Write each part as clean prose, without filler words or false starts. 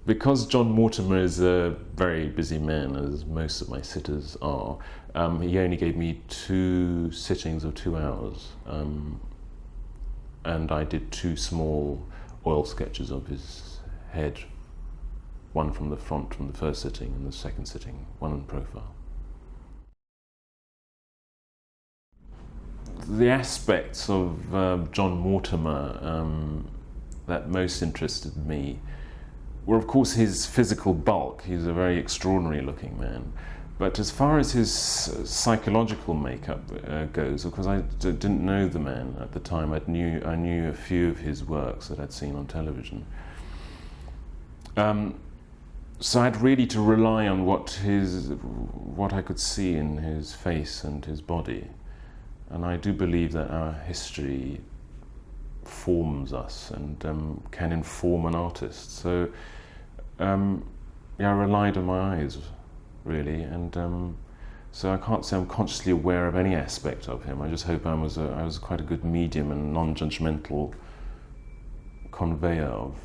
Because John Mortimer is a very busy man, as most of my sitters are, he only gave me 2 sittings of 2 hours. And I did 2 small oil sketches of his head, one from the front from the first sitting, and the second sitting, one in profile. The aspects of John Mortimer that most interested me were, of course, his physical bulk. He's a very extraordinary looking man. But as far as his psychological makeup goes, of course, I didn't know the man at the time. I knew a few of his works that I'd seen on television. So I had really to rely on what I could see in his face and his body. And I do believe that our history forms us and can inform an artist. So yeah, I relied on my eyes, really, and so I can't say I'm consciously aware of any aspect of him. I just hope I was quite a good medium and non-judgmental conveyor of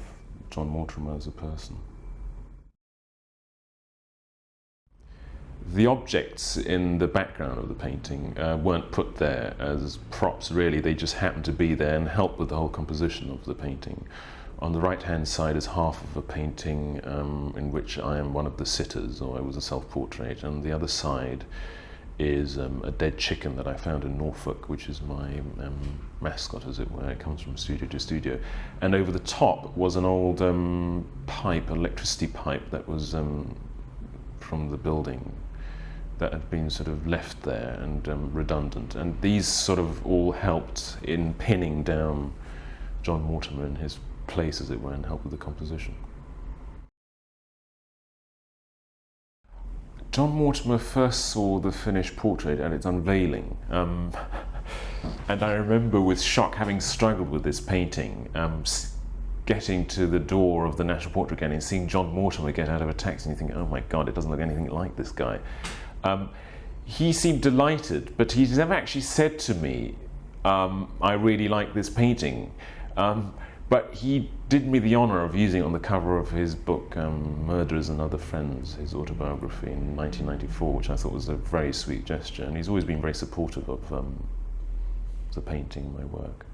John Mortimer as a person. The objects in the background of the painting weren't put there as props, really. They just happened to be there and helped with the whole composition of the painting. On the right-hand side is half of a painting in which I am one of the sitters, or it was a self-portrait, and the other side is a dead chicken that I found in Norfolk, which is my mascot, as it were. It comes from studio to studio. And over the top was an old electricity pipe that was from the building, that had been sort of left there and redundant. And these sort of all helped in pinning down John Mortimer in his place, as it were, and helped with the composition. John Mortimer first saw the finished portrait at its unveiling. And I remember with shock, having struggled with this painting, getting to the door of the National Portrait Gallery and seeing John Mortimer get out of a taxi and you think, oh my God, it doesn't look anything like this guy. He seemed delighted, but he never actually said to me, I really like this painting. But he did me the honor of using it on the cover of his book, Murderers and Other Friends, his autobiography in 1994, which I thought was a very sweet gesture. And he's always been very supportive of the painting, my work.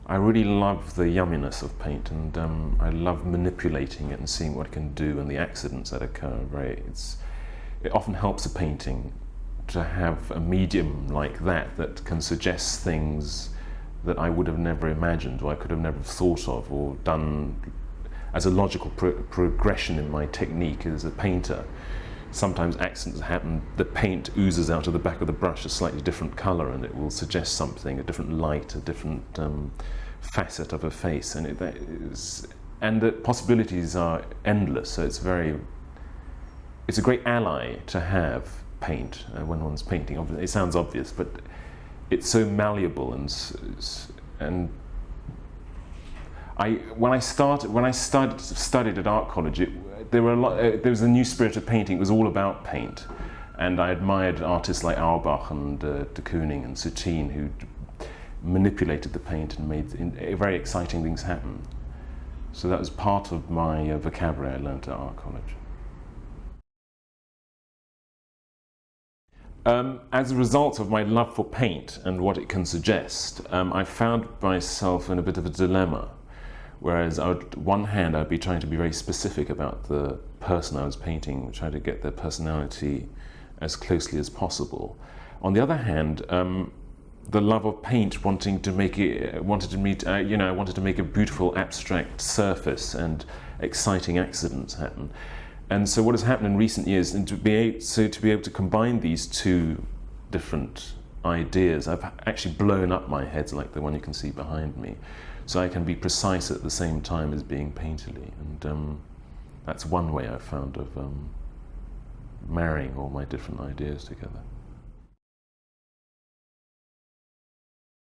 I really love the yumminess of paint, and I love manipulating it and seeing what it can do and the accidents that occur. It often helps a painting to have a medium like that can suggest things that I would have never imagined, or I could have never thought of, or done as a logical progression in my technique as a painter. Sometimes accidents happen, the paint oozes out of the back of the brush a slightly different colour, and it will suggest something, a different light, a different facet of a face, and the possibilities are endless. So it's a great ally to have, paint, when one's painting. It sounds obvious, but it's so malleable, and when I studied at art college, there was a new spirit of painting. It was all about paint, and I admired artists like Auerbach and de Kooning and Soutine, who manipulated the paint and made very exciting things happen. So that was part of my vocabulary I learned at art college. As a result of my love for paint and what it can suggest, I found myself in a bit of a dilemma. Whereas on one hand, I'd be trying to be very specific about the person I was painting, trying to get their personality as closely as possible. On the other hand, the love of paint wanted to make a beautiful abstract surface and exciting accidents happen. And so what has happened in recent years, and to be able to combine these two different ideas, I've actually blown up my heads like the one you can see behind me. So I can be precise at the same time as being painterly. And that's one way I've found of marrying all my different ideas together.